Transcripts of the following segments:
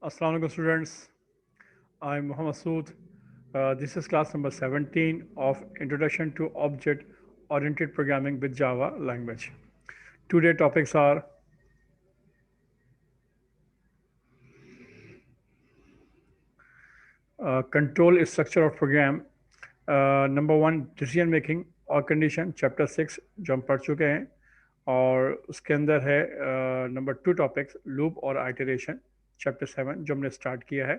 Assalamu alaikum students. I'm Muhammad Sood. This is class number 17 of Introduction to Object Oriented Programming with Java language. Today topics are control structure of program, number one decision making और condition chapter 6 जो हम पढ़ चुके हैं और उसके अंदर है नंबर टू टॉपिक्स लूप और आइटरेशन चैप्टर 7 जो हमने स्टार्ट किया है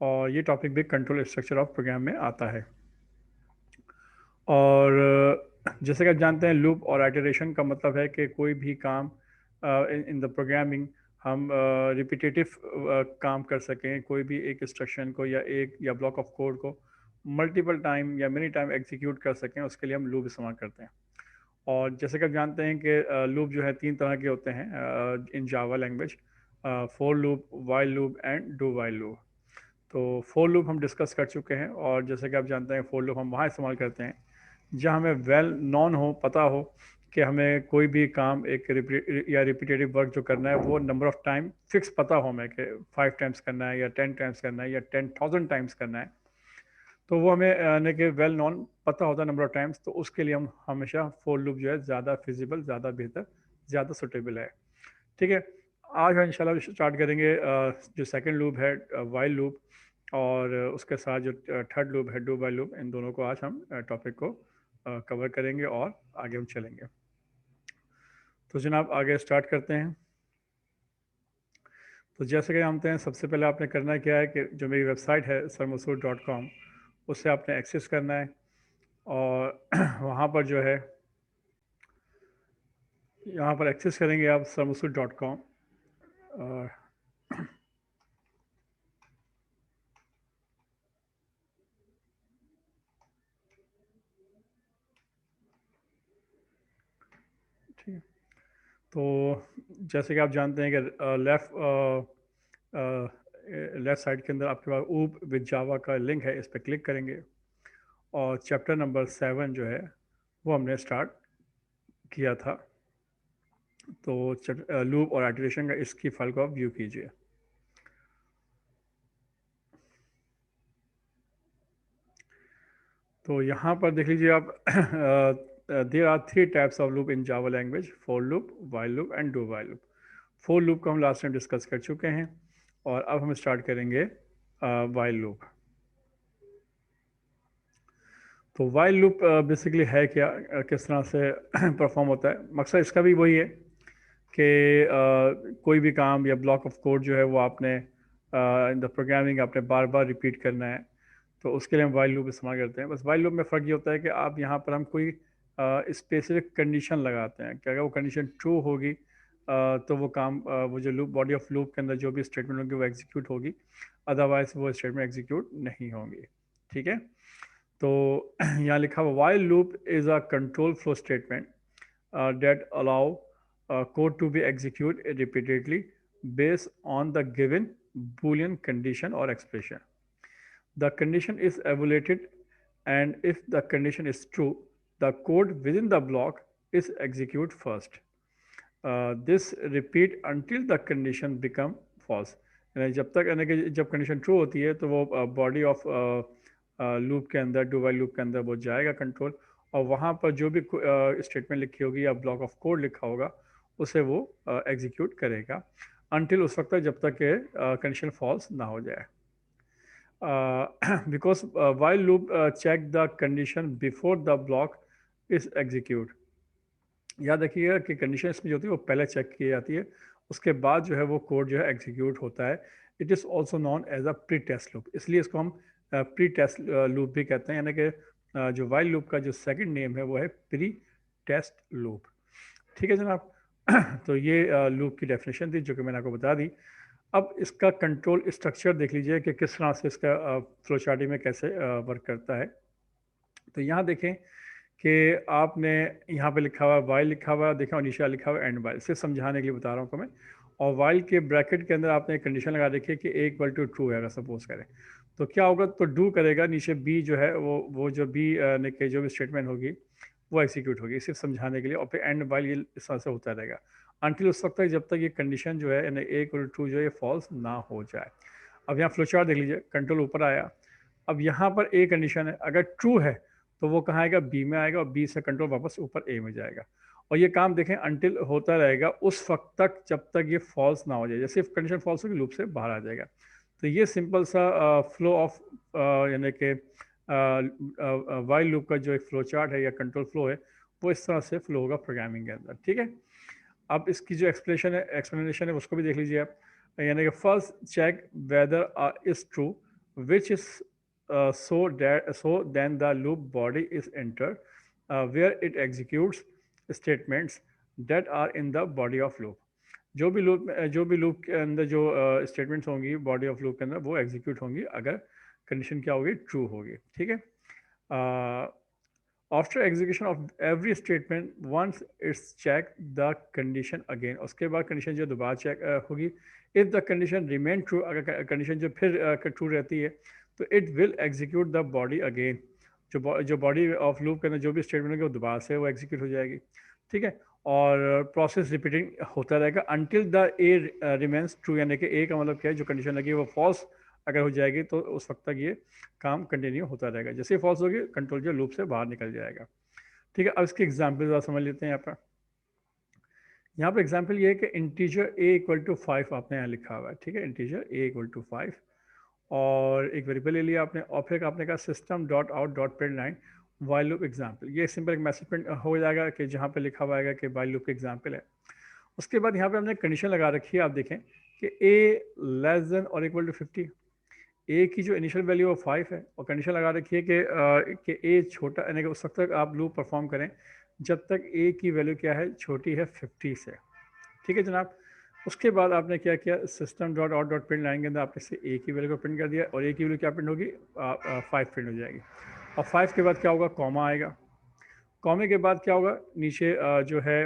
और ये टॉपिक भी कंट्रोल स्ट्रक्चर ऑफ प्रोग्राम में आता है। और जैसे कि आप जानते हैं लूप और आइटरेशन का मतलब है कि कोई भी काम इन द प्रोग्रामिंग हम रिपीटेटिव काम कर सकें, कोई भी एक इंस्ट्रक्शन को या ब्लॉक ऑफ कोड को मल्टीपल टाइम या मेनी टाइम एग्जीक्यूट कर सकें, उसके लिए हम लूप इस्तेमाल करते हैं। और जैसे कि आप जानते हैं कि लूप जो है तीन तरह के होते हैं in Java language, for loop, while loop and do while loop. तो फोर लूप हम डिस्कस कर चुके हैं और जैसे कि आप जानते हैं फोर लूप हम वहाँ इस्तेमाल करते हैं जहाँ हमें वेल नॉन हो, पता हो कि हमें कोई भी काम एक रिपीटेटिव वर्क जो करना है वो नंबर ऑफ टाइम फिक्स पता हो हमें कि 5 टाइम्स करना है या 10 टाइम्स करना है या 10,000 टाइम्स करना है। तो वो हमें यानी कि वेल नॉन पता होता है नंबर ऑफ टाइम्स, तो उसके लिए हम हमेशा फोर लूप जो है ज़्यादा फिजिबल, ज़्यादा बेहतर, ज़्यादा सुटेबल है। ठीक है, आज हम इंशाल्लाह स्टार्ट करेंगे जो सेकंड लूप है वाइल लूप और उसके साथ जो थर्ड लूप है डू वाइल लूप, इन दोनों को आज हम टॉपिक को कवर करेंगे और आगे हम चलेंगे। तो जनाब आगे स्टार्ट करते हैं। तो जैसे कि जानते हैं सबसे पहले आपने करना क्या है कि जो मेरी वेबसाइट है sarmasood.com उससे आपने एक्सेस करना है और वहाँ पर जो है यहाँ पर एक्सेस करेंगे आप sarmasood.com और ठीक है। तो जैसे कि आप जानते हैं कि लेफ़्ट साइड के अंदर आपके पास ऊप विद जावा का लिंक है, इस पर क्लिक करेंगे और चैप्टर नंबर 7 जो है वो हमने स्टार्ट किया था। तो लूप और आइटरेशन का इसकी फाइल को आप व्यू कीजिए। तो यहाँ पर देख लीजिए आप there are three types of loop in Java language, for loop, while loop and do while loop. For loop को हम लास्ट टाइम डिस्कस कर चुके हैं और अब हम स्टार्ट करेंगे वाइल लूप। तो वाइल लूप बेसिकली है क्या, किस तरह से परफॉर्म होता है। मकसद इसका भी वही है कि कोई भी काम या ब्लॉक ऑफ कोड जो है वो आपने इन द प्रोग्रामिंग आपने बार बार रिपीट करना है, तो उसके लिए हम वाइल लूप इस्तेमाल करते हैं। बस वाइल लूप में फ़र्क ये होता है कि आप यहाँ पर हम कोई स्पेसिफिक कंडीशन लगाते हैं कि अगर वो कंडीशन ट्रू होगी तो वो काम वो जो लूप बॉडी ऑफ लूप के अंदर जो भी स्टेटमेंट होगी वो एग्जीक्यूट होगी, अदरवाइज वो स्टेटमेंट एग्जीक्यूट नहीं होंगी। ठीक है, तो यहाँ लिखा हुआ while loop is a control flow statement that allow code to be executed repeatedly based on the given boolean condition or expression. The condition is evaluated, and if the condition is true, the code within the block is executed first. This repeat until the condition become false. यानी जब तक यानी कि जब condition true होती है तो वो बॉडी ऑफ लूप के अंदर, डू वाइल लूप के अंदर वो जाएगा कंट्रोल, और वहाँ पर जो भी स्टेटमेंट लिखी होगी या ब्लॉक ऑफ कोड लिखा होगा उसे वो एग्जीक्यूट करेगा अनटिल उस वक्त तक जब तक कि कंडीशन फॉल्स ना हो जाए। because while loop check the condition before the block is execute। याद रखिएगा कि कंडीशन इसमें जो होती है वो पहले चेक की जाती है, उसके बाद जो है वो कोड जो है एग्जीक्यूट होता है। It is also known as a pre test loop, इसलिए इसको हम प्री टेस्ट लूप भी कहते हैं। यानी कि जो वाइल लूप का जो सेकंड नेम है वो है प्री टेस्ट लूप। ठीक है जनाब। तो ये लूप की डेफिनेशन थी जो कि मैंने आपको बता दी। अब इसका कंट्रोल स्ट्रक्चर देख लीजिए कि किस तरह से इसका फ्लो चार्ट में कैसे वर्क करता है। तो यहाँ देखें कि आपने यहाँ पे लिखा हुआ वाइल लिखा हुआ देखा और नीचे लिखा हुआ एंड वाइल, सिर्फ समझाने के लिए बता रहा हूँ आपको मैं। और वाइल के ब्रैकेट के अंदर आपने एक कंडीशन लगा देखिए कि ए इक्वल टू ट्रू है, अगर सपोज करें तो क्या होगा, तो डू करेगा, नीचे बी जो है वो जो बी के जो भी स्टेटमेंट होगी वो एग्जीक्यूट होगी, सिर्फ समझाने के लिए। और फिर एंड वाइल ये इस तरह से होता रहेगा अनटिल उस वक्त तक जब तक ये कंडीशन जो है यानी ए इक्वल टू जो है फॉल्स ना हो जाए। अब यहाँ फ्लो चार्ट देख लीजिए, कंट्रोल ऊपर आया, अब यहाँ पर ए कंडीशन है, अगर ट्रू है तो वो कहाँ आएगा, बी में आएगा, और बी से कंट्रोल वापस ऊपर ए में जाएगा। और ये काम देखें अनटिल होता रहेगा उस वक्त तक जब तक ये फॉल्स ना हो जाए। जैसे कंडीशन फॉल्स होगी लूप से बाहर आ जाएगा। तो ये सिंपल सा फ्लो ऑफ यानी कि वाइल लूप का जो एक फ्लो चार्ट है या कंट्रोल फ्लो है वो इस तरह से फ्लो होगा प्रोग्रामिंग के अंदर। ठीक है, अब इसकी जो एक्सप्लेनेशन है उसको भी देख लीजिए आप। यानी कि first check whether is true which is so then the loop body is entered where it executes statements that are in the body of loop। जो भी लूप के अंदर जो स्टेटमेंट्स होंगी बॉडी ऑफ लूप के अंदर वो एग्जीक्यूट होंगी अगर कंडीशन क्या होगी, ट्रू होगी। ठीक है, after execution of every statement once it's check the condition again, उसके बाद कंडीशन जो दोबारा चेक होगी। If the condition remain true, अगर कंडीशन जो फिर ट्रू रहती है तो it will execute the body again. जो बॉडी ऑफ लूप के अंदर जो भी स्टेटमेंट होगी वो दोबारा से वो एग्जीक्यूट हो जाएगी। ठीक है, और प्रोसेस रिपीटिंग होता रहेगा until the A remains true, यानी कि ए का मतलब क्या है, जो कंडीशन लगी वो फॉल्स अगर हो जाएगी तो उस वक्त तक ये काम कंटिन्यू होता रहेगा। जैसे ही फॉल्स होगी कंट्रोल जो लूप से बाहर निकल जाएगा। ठीक है, अब इसकी एग्जाम्पल ज़रा समझ लेते हैं। यहाँ पर एग्जाम्पल ये है कि इंटीजर ए इक्वल टू 5 आपने यहाँ लिखा हुआ है। ठीक है, इंटीजर ए इक्वल टू 5 और एक वेरिएबल ले लिया आपने, और फिर आपने कहा system dot out dot print line while loop example. ये सिंपल एक मैसेज प्रिंट हो जाएगा कि जहाँ पे लिखा हुआ है कि वाइल लूप एग्जाम्पल है। उसके बाद यहाँ पे हमने कंडीशन लगा रखी है, आप देखें कि ए लेस देन और इक्वल टू 50। ए की जो इनिशियल वैल्यू है 5 है और कंडीशन लगा रखी है कि ए छोटा, यानी कि उस वक्त तक आप लूप परफॉर्म करें जब तक ए की वैल्यू क्या है, छोटी है 50 से। ठीक है जनाब, उसके बाद आपने क्या किया, system dot out dot print line के अंदर आपने से ए की वैल्यू को प्रिंट कर दिया और ए की वैल्यू क्या प्रिंट होगी, 5 प्रिंट हो जाएगी। और 5 के बाद क्या होगा, कॉमा आएगा। कॉमे के बाद क्या होगा, नीचे जो है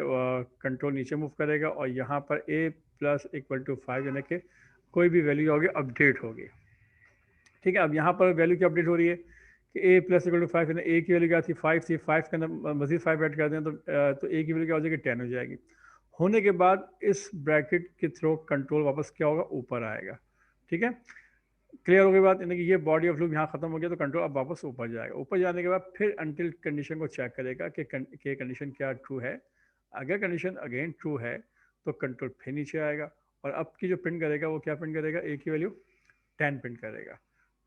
कंट्रोल नीचे मूव करेगा और यहाँ पर ए प्लस इक्वल टू 5 यानी कि कोई भी वैल्यू होगी अपडेट होगी। ठीक है, अब यहाँ पर वैल्यू क्या अपडेट हो रही है कि ए प्लस इक्वल टू 5, यानी ए की वैल्यू क्या थी, 5 थी, 5 के अंदर मजीद 5 ऐड कर दें तो ए की वैल्यू क्या हो जाएगी, 10 हो जाएगी। होने के बाद इस ब्रैकेट के थ्रू कंट्रोल वापस क्या होगा, ऊपर आएगा। ठीक है, क्लियर हो गई बात, यानी कि ये बॉडी ऑफ लूप यहाँ खत्म हो गया तो कंट्रोल अब वापस ऊपर जाएगा। ऊपर जाने के बाद फिर अनटिल कंडीशन को चेक करेगा कि कंडीशन क्या ट्रू है। अगर कंडीशन अगेन ट्रू है तो कंट्रोल फिर नीचे आएगा और अब की जो प्रिंट करेगा वो क्या प्रिंट करेगा, ए की वैल्यू 10 प्रिंट करेगा।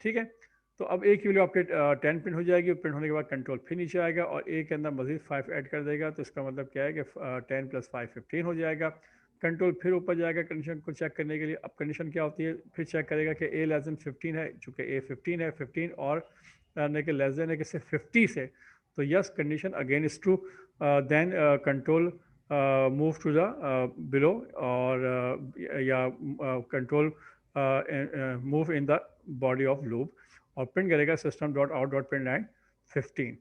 ठीक है, तो अब ए की वैल्यू आपके 10 प्रिंट हो जाएगी। प्रिंट होने के बाद कंट्रोल फिर नीचे आएगा और ए के अंदर मजीद 5 ऐड कर देगा। तो इसका मतलब क्या है कि 10 प्लस 5 15 हो जाएगा। कंट्रोल फिर ऊपर जाएगा कंडीशन को चेक करने के लिए। अब कंडीशन क्या होती है, फिर चेक करेगा कि ए लेस देन 15 है, चूँकि ए 15 है, 15 और के लेस देन है किससे, 50 से, तो yes condition again is true. Then control move to the below और या control move in the body of loop और प्रिंट करेगा system dot out dot print line 15।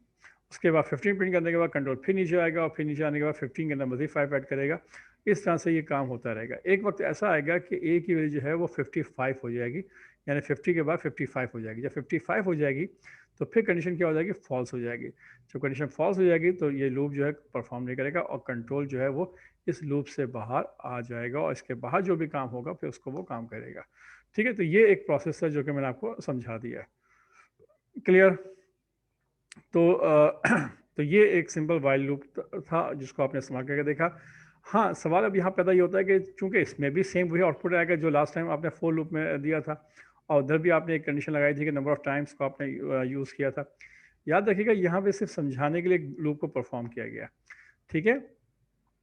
उसके बाद 15 प्रिंट करने के बाद कंट्रोल फिर नीचे आएगा और फिर नीचे आने के बाद 15 के अंदर मजीद 5 ऐड करेगा। इस तरह से ये काम होता रहेगा। एक वक्त ऐसा आएगा कि ए की वैल्यू जो है वो 55 हो जाएगी, यानी 50 के बाद 55 हो जाएगी। जब 55 हो जाएगी तो फिर कंडीशन क्या हो जाएगी, फॉल्स हो जाएगी। जब कंडीशन फॉल्स हो जाएगी तो ये लूप जो है परफॉर्म नहीं करेगा और कंट्रोल जो है वो इस लूप से बाहर आ जाएगा और इसके बाहर जो भी काम होगा फिर उसको वो काम करेगा। ठीक है, तो ये एक प्रोसेस है जो कि मैंने आपको समझा दिया है। क्लियर? तो तो ये एक सिंपल वाइल लूप था जिसको आपने इस्तेमाल करके देखा। हाँ, सवाल अब यहाँ पैदा ये होता है कि चूंकि इसमें भी सेम वही आउटपुट आएगा जो लास्ट टाइम आपने फोर लूप में दिया था और उधर भी आपने एक कंडीशन लगाई थी कि नंबर ऑफ टाइम्स को आपने यूज़ किया था। याद रखिएगा यहाँ पे सिर्फ समझाने के लिए लूप को परफॉर्म किया गया। ठीक है,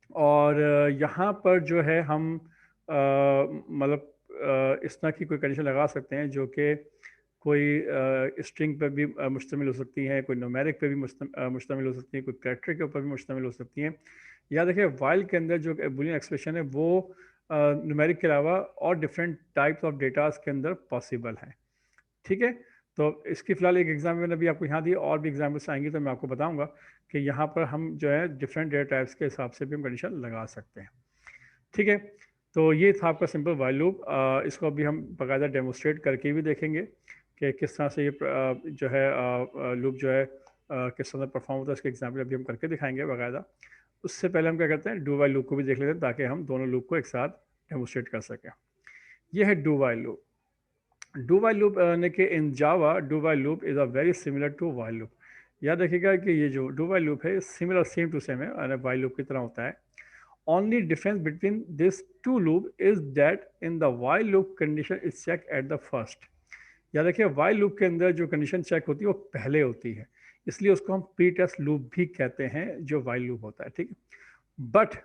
और यहाँ पर जो है हम मतलब इस तरह की कोई कंडीशन लगा सकते हैं जो कि कोई स्ट्रिंग पर भी मुश्तमिल हो सकती हैं, कोई न्यूमेरिक पे भी मुश्तमिल हो सकती हैं, कोई कैरेक्टर के ऊपर भी मुश्तमिल हो सकती हैं। याद रखिए वाइल के अंदर जो बूलियन एक्सप्रेशन है वो न्यूमेरिक के अलावा और डिफरेंट टाइप्स ऑफ डेटास के अंदर पॉसिबल है। ठीक है, तो इसकी फ़िलहाल एक एग्जाम्पल मैंने अभी आपको यहाँ दी, और भी एग्जाम्पल्स आएंगी तो मैं आपको बताऊँगा कि यहाँ पर हम जो है डिफरेंट डेटा टाइप्स के हिसाब से भी हम कंडीशन लगा सकते हैं। ठीक है, तो ये था आपका सिंपल वाइल लूप। इसको अभी हम बाकायदा डेमोस्ट्रेट करके भी देखेंगे कि किस तरह से ये जो है लूप जो है किस तरह परफॉर्म होता है इसके एग्जाम्पल अभी हम करके दिखाएंगे बाकायदा। उससे पहले हम क्या करते हैं, डू वाइल लूप को भी देख लेते हैं ताकि हम दोनों लूप को एक साथ डेमोस्ट्रेट कर सकें। ये है do while loop. Do while loop ने के in Java do while loop is a very similar to while loop. याद रखिएगा कि ये जो डू वाइल लूप है सिमिलर सेम टू सेम है वाइल लूप की तरह होता है। Only difference between these two loop is that in the while loop condition is checked at the first। याद रखिए while loop के अंदर जो कंडीशन चेक होती है वो पहले होती है, इसलिए उसको हम प्री टेस्ट लूप भी कहते हैं जो while loop होता है, ठीक है। But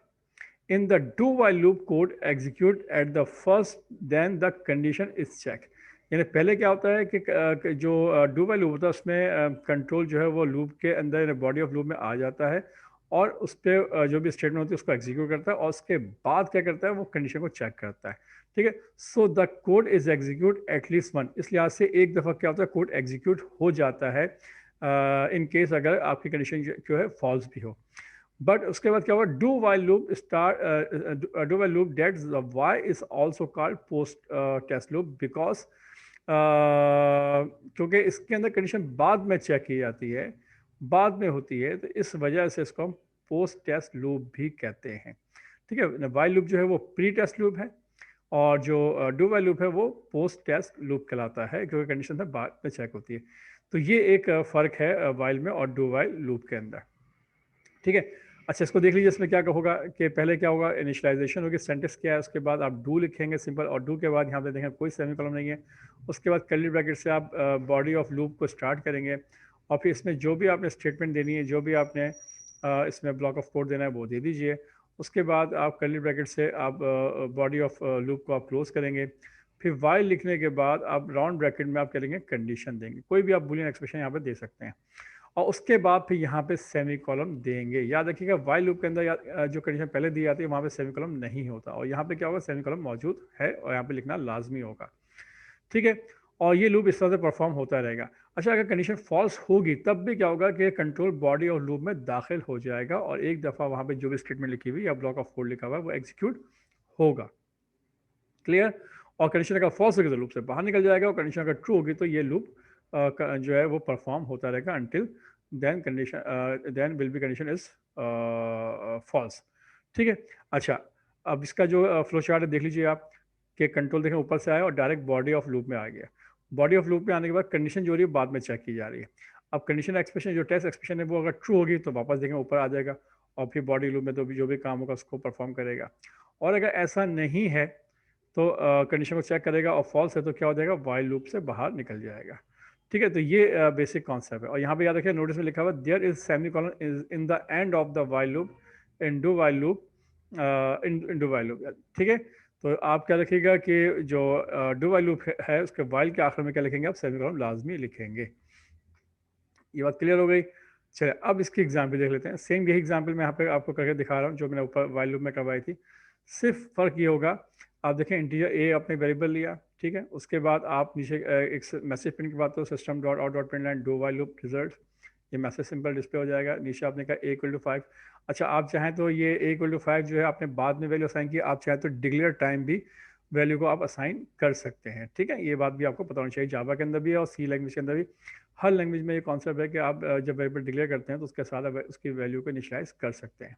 in the do while loop code execute at the first then the condition is check. यानी पहले क्या होता है कि जो डू वाइल लूप होता है उसमें कंट्रोल जो है वो लूप के अंदर बॉडी ऑफ लूप में आ जाता है और उस पर जो भी स्टेटमेंट होती है उसको एग्जीक्यूट करता है और उसके बाद क्या करता है वो कंडीशन को चेक करता है, ठीक है। So the code is execute at least one. इस लिहाज से एक दफ़ा क्या होता है कोड एग्जीक्यूट हो जाता है इन केस अगर आपकी कंडीशन जो है फॉल्स भी हो। बट उसके बाद क्या हुआ, do while loop do while loop that why is also called post test loop because क्योंकि इसके अंदर कंडीशन बाद में चेक की जाती है, बाद में होती है, तो इस वजह से इसको हम पोस्ट टेस्ट लूप भी कहते हैं, ठीक है। वाइल लूप जो है वो प्री टेस्ट लूप है और जो डू वाइल लूप है वो पोस्ट टेस्ट लूप कहलाता है क्योंकि कंडीशन बाद में चेक होती है। तो ये एक फ़र्क है वाइल में और डू वाइल लूप के अंदर, ठीक है। अच्छा, इसको देख लीजिए, इसमें क्या होगा कि पहले क्या होगा, इनिशियलाइजेशन होगी, सेंटेंस क्या है, उसके बाद आप डू लिखेंगे सिंपल, और डू के बाद यहाँ पे देखें कोई सेमीकोलन नहीं है। उसके बाद कर्ली ब्रैकेट से आप बॉडी ऑफ लूप को स्टार्ट करेंगे और फिर इसमें जो भी आपने स्टेटमेंट देनी है, जो भी आपने इसमें ब्लॉक ऑफ कोड देना है वो दे दीजिए। उसके बाद आप कर्ली ब्रैकेट से आप बॉडी ऑफ लूप को आप क्लोज करेंगे। फिर वाइल लिखने के बाद आप राउंड ब्रैकेट में आप करेंगे कंडीशन देंगे, कोई भी आप बूलियन एक्सप्रेशन यहाँ पे दे सकते हैं, और उसके बाद फिर यहाँ पे सेमी कॉलम देंगे। याद रखिएगा वाइल लूप के अंदर जो कंडीशन पहले दी जाती है वहाँ पे सेमी कॉलम नहीं होता, और यहाँ पे क्या होगा, सेमी कॉलम मौजूद है और यहाँ पे लिखना लाजमी होगा, ठीक है। और ये लूप इस तरह से परफॉर्म होता रहेगा। अच्छा, अगर कंडीशन फॉल्स होगी तब भी क्या होगा कि कंट्रोल बॉडी और लूप में दाखिल हो जाएगा और एक दफ़ा वहाँ पे जो भी स्टेटमेंट लिखी हुई या ब्लॉक ऑफ कोड लिखा हुआ है वो एग्जीक्यूट होगा, क्लियर। और कंडीशन अगर फॉल्स होगी तो लूप से बाहर निकल जाएगा, और कंडीशन अगर ट्रू होगी तो ये लूप जो है वो परफॉर्म होता रहेगा until then will be condition is false, ठीक है। अच्छा, अब इसका जो फ्लो चार्ट है देख लीजिए आप, कि कंट्रोल देखें ऊपर से आया और डायरेक्ट बॉडी ऑफ लूप में आ गया। बॉडी ऑफ लूप में आने के बाद कंडीशन जो हो रही है बाद में चेक की जा रही है। अब कंडीशन एक्सप्रेशन जो टेस्ट एक्सप्रेशन है वो अगर ट्रू होगी तो वापस देखें ऊपर आ जाएगा और फिर बॉडी लूप में तो भी जो भी काम होगा उसको परफॉर्म करेगा। और अगर ऐसा नहीं है तो कंडीशन को चेक करेगा और फॉल्स है तो क्या हो जाएगा, वाइल लूप से बाहर निकल जाएगा, ठीक है। तो ये बेसिक कॉन्सेप्ट है। और यहाँ पे याद रखिए नोटिस में लिखा हुआ there is semicolon is in the end of the while loop in do while loop in do while loop, ठीक है। तो आप क्या रखिएगा कि जो डू वाइल लूप है उसके वाइल के आखिर में क्या लिखेंगे, आप सेमी कॉलन लाजमी लिखेंगे। ये बात क्लियर हो गई। चलिए अब इसकी एग्जाम्पल देख लेते हैं। सेम यही एग्जाम्पल मैं यहाँ पे आपको करके दिखा रहा हूँ जो मैंने ऊपर वाइल लूप में करवाई थी। सिर्फ फ़र्क ये होगा, आप देखें इंटीजर ए आपने वेरिएबल लिया, ठीक है। उसके बाद आप नीचे एक मैसेज प्रिंट के बाद तो system dot out dot print line do while loop result, ये मैसेज सिंपल डिस्प्ले हो जाएगा। नीचे आपने कहा ए इक्वल टू 5। अच्छा, आप चाहें तो ये ए इक्वल टू 5 जो है आपने बाद में वैल्यू असाइन किया, आप चाहें तो डिक्लेयर टाइम भी वैल्यू को आप असाइन कर सकते हैं, ठीक है। ये बात भी आपको पता होनी चाहिए, जावा के अंदर भी है और सी लैंग्वेज के अंदर भी। हर लैंग्वेज में ये कॉन्सेप्ट है कि आप जब वेरिएबल डिक्लेयर करते हैं तो उसके साथ उसकी वैल्यू को इनिशियलाइज कर सकते हैं।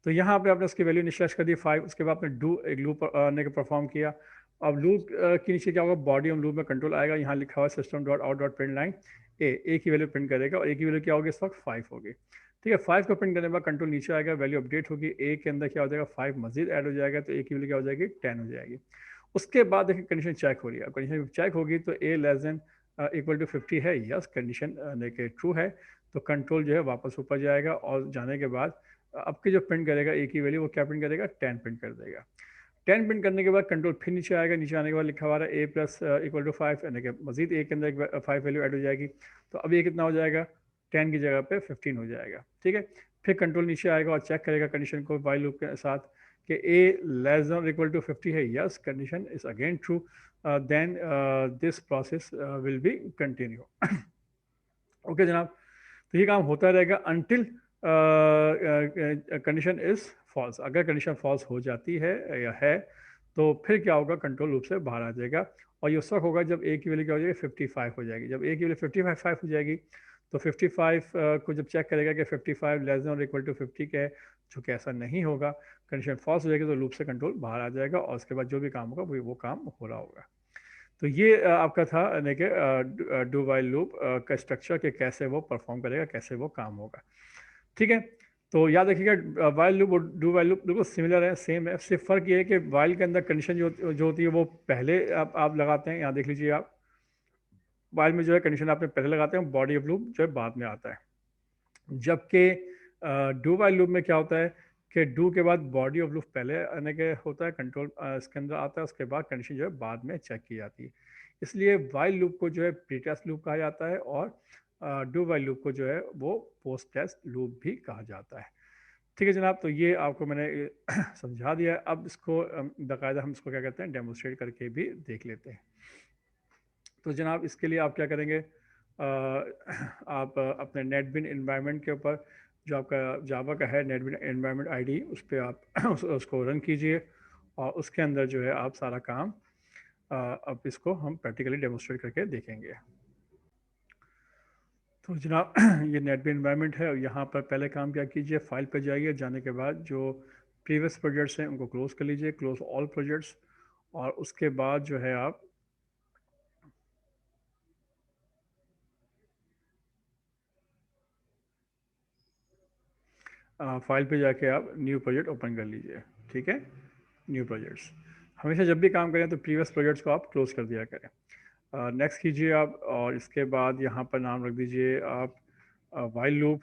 तो यहाँ पे आपने उसकी वैल्यू इनिशियलाइज कर दी 5। उसके बाद आपने डू एक लूप ने परफॉर्म किया। अब लूप के नीचे क्या होगा, बॉडी ऑफ लूप में कंट्रोल आएगा, यहाँ लिखा हुआ system dot out dot print line A की वैल्यू प्रिंट करेगा और ए की वैल्यू क्या होगी इस वक्त 5 होगी, ठीक है। 5 को प्रिंट करने के बाद कंट्रोल नीचे आएगा, वैल्यू अपडेट होगी, ए के अंदर क्या हो जाएगा 5 मजीद ऐड हो जाएगा तो ए की वैल्यू क्या हो जाएगी 10 हो जाएगी। उसके बाद देखिए कंडीशन चेक हो रही है, कंडीशन चेक होगी तो ए लेस देन इक्वल टू 50 है, यस कंडीशन देखिए ट्रू है, तो कंट्रोल जो है वापस ऊपर जाएगा और जाने के बाद अब के जो प्रिंट करेगा ए की वैल्यू वो क्या प्रिंट करेगा 10 प्रिंट कर देगा। 10 प्रिंट करने के बाद कंट्रोल फिर नीचे आएगा, नीचे आने के बाद लिखा हुआ है ए प्लस इक्वल टू 5 यानी कि मजीद ए के अंदर 5 वैल्यू ऐड हो जाएगी, तो अब ये कितना हो जाएगा 10 की जगह पे 15 हो जाएगा, ठीक है। फिर कंट्रोल नीचे आएगा और चेक करेगा कंडीशन को वाइल लूप के साथ कि a less than equal to 50 है, yes condition is again true, then this process will be continue. Okay जनाब, तो ये काम होता रहेगा अनटिल कंडीशन इज फॉल्स। अगर कंडीशन फॉल्स हो जाती है या है तो फिर क्या होगा, कंट्रोल लूप से बाहर आ जाएगा और ये उस वक्त होगा जब ए की वैल्यू क्या हो जाएगी 55 हो जाएगी। जब ए की वैल्यू 55 हो जाएगी तो 55 को जब चेक करेगा कि 55 लेस देन और इक्वल टू 50 के है, जो कि ऐसा नहीं होगा, कंडीशन फॉल्स हो जाएगी तो लूप से कंट्रोल बाहर आ जाएगा और उसके बाद जो भी काम होगा वो काम हो रहा होगा। तो ये आपका था यानी कि डू वाइल लूप का स्ट्रक्चर कि कैसे वो परफॉर्म करेगा, कैसे वो काम होगा। ठीक है, तो याद रखिएगा वाइल लूप और डू वाइल लूप बिल्कुल सिमिलर है, सेम है, सिर्फ फ़र्क ये है कि वाइल के अंदर कंडीशन जो होती है वो पहले आप लगाते हैं। यहाँ देख लीजिए आप, वाइल में जो है कंडीशन आपने पहले लगाते हैं, बॉडी ऑफ लूप जो है बाद में आता है। जबकि डू वाइल लूप में क्या होता है कि डू के बाद बॉडी ऑफ लूप पहले आने के होता है, कंट्रोल इसके अंदर आता है, उसके बाद कंडीशन जो है बाद में चेक की जाती है। इसलिए वाइल लूप को जो है प्री टेस्ट लूप कहा जाता है और डू वाइल लूप को जो है वो पोस्ट टेस्ट लूप भी कहा जाता है। ठीक है जनाब, तो ये आपको मैंने समझा दिया है। अब इसको बाकायदा हम इसको क्या कहते हैं, डेमोस्ट्रेट करके भी देख लेते हैं। तो जनाब इसके लिए आप क्या करेंगे, आप अपने नेटबिन इन्वायरमेंट के ऊपर जो आपका जावा का है नेटबिन इन्वायरमेंट आईडी, उस पर आप उसको रन कीजिए और उसके अंदर जो है आप सारा काम अब इसको हम प्रैक्टिकली डेमोस्ट्रेट करके देखेंगे। तो जनाब ये नेटबिन इन्वायरमेंट है और यहाँ पर पहले काम क्या कीजिए, फाइल पर जाइए, जाने के बाद जो प्रीवियस प्रोजेक्ट्स हैं उनको क्लोज़ कर लीजिए, क्लोज ऑल प्रोजेक्ट्स। और उसके बाद जो है आप फाइल पे जाके आप न्यू प्रोजेक्ट ओपन कर लीजिए। ठीक है, न्यू प्रोजेक्ट्स, हमेशा जब भी काम करें तो प्रीवियस प्रोजेक्ट्स को आप क्लोज कर दिया करें। नेक्स्ट कीजिए आप और इसके बाद यहाँ पर नाम रख दीजिए आप while loop,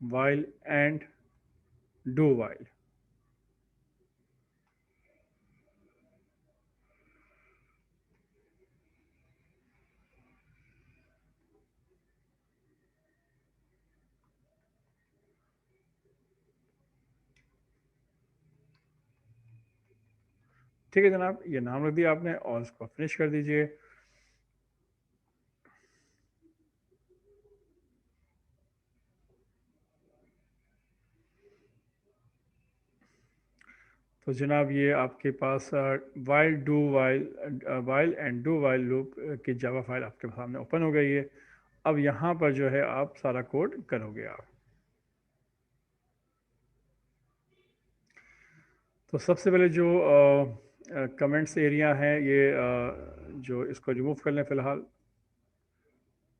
while and do while. ठीक है जनाब, ये नाम रख दिया आपने और इसको फिनिश कर दीजिए। तो जनाब ये आपके पास while and do while loop की जावा फाइल आपके सामने ओपन हो गई है। अब यहाँ पर जो है आप सारा कोड करोगे आप। तो सबसे पहले जो कमेंट्स एरिया है ये जो इसको रिमूव कर लें फ़िलहाल।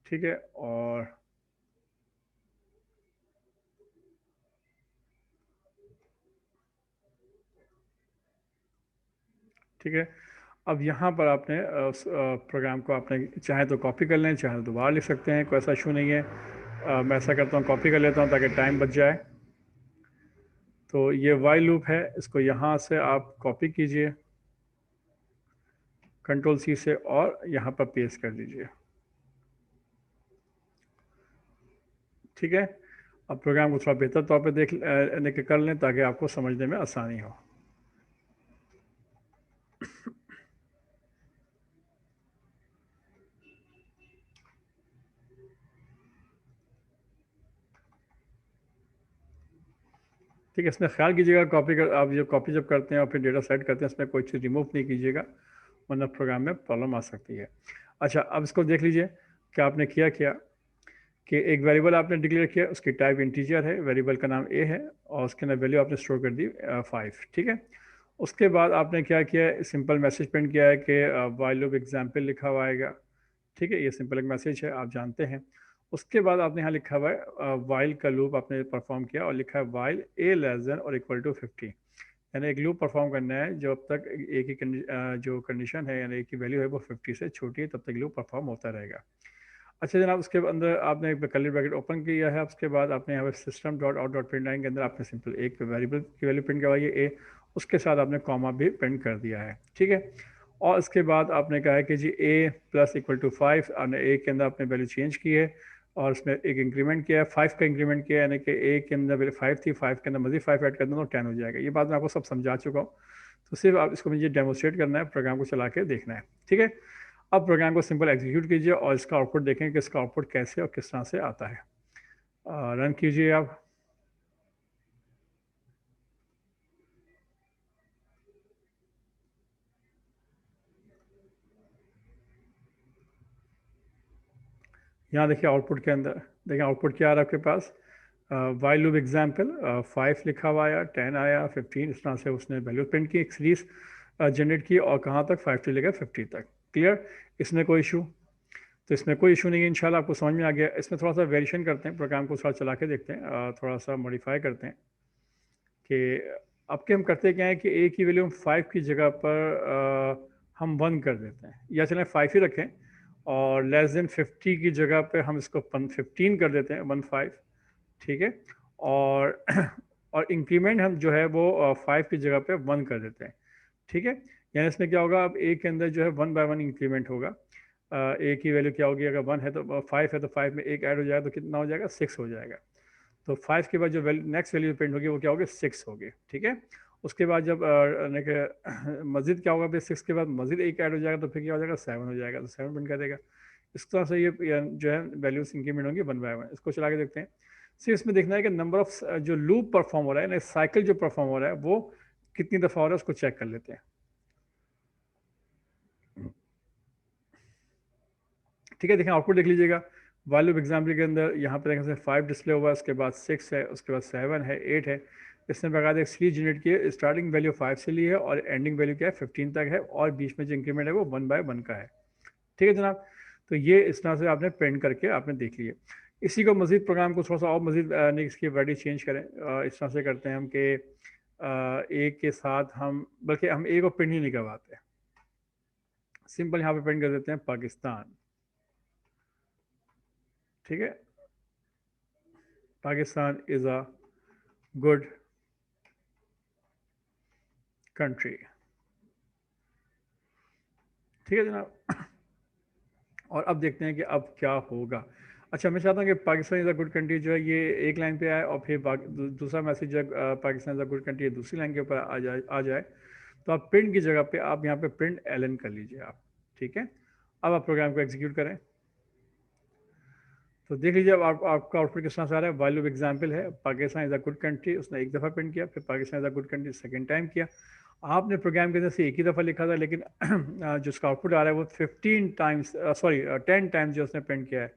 ठीक है, और ठीक है, अब यहाँ पर आपने उस प्रोग्राम को आपने चाहे तो कॉपी कर लें, चाहे तो दोबारा लिख सकते हैं, कोई ऐसा इशू नहीं है। मैं ऐसा करता हूँ, कॉपी कर लेता हूँ ताकि टाइम बच जाए। तो ये वाइल लूप है, इसको यहाँ से आप कॉपी कीजिए कंट्रोल सी से और यहाँ पर पेस्ट कर दीजिए। ठीक है, अब प्रोग्राम को थोड़ा बेहतर तौर पे देख कर लें ताकि आपको समझने में आसानी हो। ठीक है, इसमें ख्याल कीजिएगा कॉपी कर आप जो कॉपी जब करते हैं और फिर डेटा सेट करते हैं इसमें कोई चीज़ रिमूव नहीं कीजिएगा, वरना प्रोग्राम में प्रॉब्लम आ सकती है। अच्छा, अब इसको देख लीजिए कि आपने किया क्या कि एक वेरिएबल आपने डिक्लेयर किया, उसकी टाइप इंटीजर है, वेरिएबल का नाम ए है और उसके अंदर वैल्यू आपने स्टोर कर दी 5। ठीक है, उसके बाद आपने क्या किया, सिंपल मैसेज प्रिंट किया है कि वाइल लूप एग्जाम्पल लिखा हुआ आएगा। ठीक है, ये सिंपल एक मैसेज है, आप जानते हैं। उसके बाद आपने यहाँ लिखा हुआ है वाइल का लूप आपने परफॉर्म किया और लिखा है वाइल ए लेस देन और इक्वल टू 50। यानी एक लूप परफॉर्म करना है जब तक एक ही जो कंडीशन है यानी एक की वैल्यू है वो 50 से छोटी है, तब तक लूप परफॉर्म होता रहेगा। अच्छा जनाब, उसके अंदर आपने एक कर्ली ब्रैकेट ओपन किया है, उसके बाद आपने यहाँ पर system dot out dot print line के अंदर आपने सिंपल एक वेरिएबल की वैल्यू प्रिंट करवाई है ए, उसके साथ आपने कॉमा भी प्रिंट कर दिया है। ठीक है, और उसके बाद आपने कहा है कि जी ए प्लस इक्वल टू 5, आपने ए के अंदर आपने वैल्यू चेंज की है और उसमें एक इंक्रीमेंट किया है, 5 का इंक्रीमेंट किया है, यानी कि ए के अंदर वैल्यू 5 थी, 5 के अंदर मजीद 5 ऐड कर देना तो 10 हो जाएगा। ये बात मैं आपको सब समझा चुका हूँ, तो सिर्फ आप इसको मुझे डेमोस्ट्रेट करना है, प्रोग्राम को चला के देखना है। ठीक है, अब प्रोग्राम को सिंपल एग्जीक्यूट कीजिए और इसका आउटपुट देखें कि इसका आउटपुट कैसे और किस तरह से आता है। रन कीजिए आप। यहाँ देखिए आउटपुट के अंदर, देखिए आउटपुट क्या आ रहा है आपके पास, वाइल लूप एग्जाम्पल 5 लिखा हुआ आया, 10 आया, 15, इस तरह से उसने वैल्यू प्रिंट की, एक सीरीज जनरेट की, और कहाँ तक 5 से लेकर 50 तक। क्लियर, इसमें कोई इशू? तो इसमें कोई इशू नहीं है, इंशाल्लाह आपको समझ में आ गया। इसमें थोड़ा सा वेरिएशन करते हैं, प्रोग्राम को थोड़ा चला के देखते हैं, थोड़ा सा मॉडिफाई करते हैं कि अब के हम करते क्या है कि ए की वैल्यू हम 5 की जगह पर हम 1 कर देते हैं, या चलें 5 ही रखें, और लेस देन 50 की जगह पे हम इसको 15 कर देते हैं, 15, ठीक है। और और इंक्रीमेंट हम जो है वो 5 की जगह पे 1 कर देते हैं, ठीक है। यानी इसमें क्या होगा, अब ए के अंदर जो है 1 बाय 1 इंक्रीमेंट होगा। ए की वैल्यू क्या होगी, अगर 1 है तो 5 है, तो 5 में एक ऐड हो जाएगा तो कितना हो जाएगा, 6 हो जाएगा। तो 5 के बाद जो नेक्स्ट वैल्यू प्रिंट होगी वो क्या होगी, 6 होगी, ठीक है। उसके बाद जब मजीद क्या होगा, फिर 6 के बाद मजीद एक ऐड हो जाएगा तो फिर क्या हो जाएगा, 7 हो जाएगा, तो 7 प्रिंट कर देगा। इस तरह से ये जो है वैल्यूज इंक्रीमेंट होंगी 1 बाय 1। इसको चला के देखते हैं। सिर्फ इसमें देखना है कि नंबर ऑफ जो लूप परफॉर्म हो रहा है ना, साइकिल जो परफॉर्म हो रहा है वो कितनी दफ़ा हो रहा है, उसको चेक कर लेते हैं। ठीक है, देखें आउटपुट देख लीजिएगा। वाइल लूप एग्जाम्पल के अंदर यहाँ पर देखें 5 डिस्प्ले हुआ है, उसके बाद 6 है, उसके बाद 7 है, 8 है। इसने बकायदा एक सीरीज जनरेट की है, स्टार्टिंग वैल्यू 5 से ली है और एंडिंग वैल्यू क्या है, 15 तक है, और बीच में जो इंक्रीमेंट है वो 1 बाय 1 का है। ठीक है जनाब, तो ये इस तरह से आपने प्रिंट करके आपने देख लिया। इसी को मजीद प्रोग्राम को थोड़ा सा और मजीद इसकी वैल्यू चेंज करें। इस तरह से करते हैं हम कि ए के साथ हम, बल्कि हम ए को प्रिंट ही नहीं करवाते, सिंपल यहाँ पे प्रिंट कर देते हैं पाकिस्तान। ठीक है, Pakistan is a good country. ठीक है जनाब, और अब देखते हैं कि अब क्या होगा। अच्छा, मैं चाहता हूँ कि Pakistan is a good country जो है ये एक लाइन पे आए, और फिर दूसरा मैसेज जो है Pakistan is a good country दूसरी लाइन के ऊपर आ जाए। तो आप प्रिंट की जगह पे आप यहाँ पे प्रिंट एलन कर लीजिए आप। ठीक है, अब आप प्रोग्राम को एग्जीक्यूट करें। तो देख लीजिए अब आपका आउटपुट किस तरह से आ रहा है। वैल्यू एग्जाम्पल है, Pakistan is a good country, उसने एक दफ़ा प्रिंट किया, फिर Pakistan is a good country second time किया। आपने प्रोग्राम के अंदर से एक ही दफ़ा लिखा था, लेकिन जो उसका आउटपुट आ रहा है वो 15 टाइम्स, सॉरी 10 टाइम्स जो उसने प्रिंट किया है।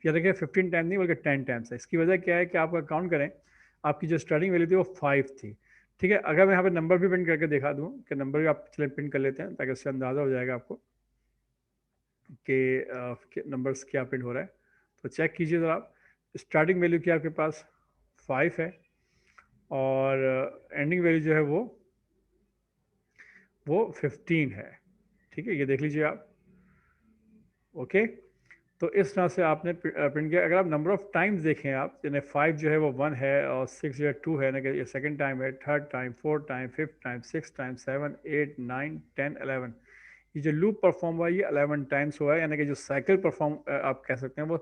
या देखिए 15 टाइम नहीं बल्कि 10 टाइम्स है। इसकी वजह क्या है कि आपका काउंट करें, आपकी जो स्टार्टिंग वैल्यू थी वो 5 थी। ठीक है, अगर मैं यहाँ पे नंबर भी प्रिंट करके दिखा दूँ कि नंबर भी आप चले प्रिंट कर लेते हैं ताकि उससे अंदाज़ा हो जाएगा आपको कि नंबर्स क्या प्रिंट हो रहा है। तो चेक कीजिए ज़रा आप, स्टार्टिंग वैल्यू क्या आपके पास 5 है, और एंडिंग वैल्यू जो है वो 15 है। ठीक है, ये देख लीजिए आप। ओके, तो इस तरह से आपने प्रिंट किया। अगर आप नंबर ऑफ टाइम्स देखें आप, यानी 5 जो है वो 1 है, और 6 जो है 2 है, ना कि ये सेकंड टाइम है, third time, fourth time, fifth time, six time, 7, 8, 9, 10, 11। ये जो लूप परफॉर्म हुआ है ये 11 टाइम्स हुआ है, यानी कि जो साइकिल परफॉर्म आप कह सकते हैं वो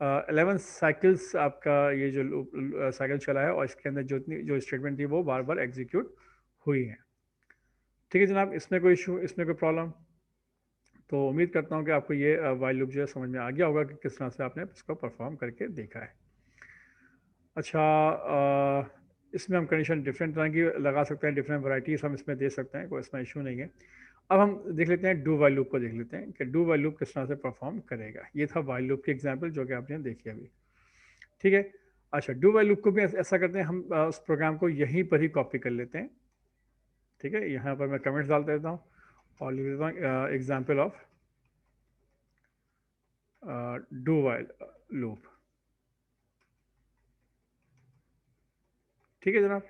11 साइकिल्स आपका ये जो लूप साइकिल चला है, और इसके अंदर जो स्टेटमेंट थी वो बार बार एग्जीक्यूट हुई है। ठीक है जनाब, इसमें कोई इशू, इसमें कोई प्रॉब्लम? तो उम्मीद करता हूँ कि आपको ये वाइल लूप जो है समझ में आ गया होगा कि किस तरह से आपने इसको परफॉर्म करके देखा है। अच्छा, इसमें हम कंडीशन डिफरेंट तरह की लगा सकते हैं, डिफरेंट वैराइटीज़ हम इसमें दे सकते हैं, कोई इसमें इशू नहीं है। अब हम देख लेते हैं डू वाइल लूप को, देख लेते हैं कि डू वाइल लूप किस तरह से परफॉर्म करेगा। ये था वाइल लूप की एग्जाम्पल जो कि आपने देखी अभी। ठीक है, अच्छा डू वाइल लूप को भी ऐसा करते हैं हम, उस प्रोग्राम को यहीं पर ही कॉपी कर लेते हैं। ठीक है, यहाँ पर मैं कमेंट्स डाल देता हूँ और लिख देता हूँ example of do while loop. ठीक है जनाब,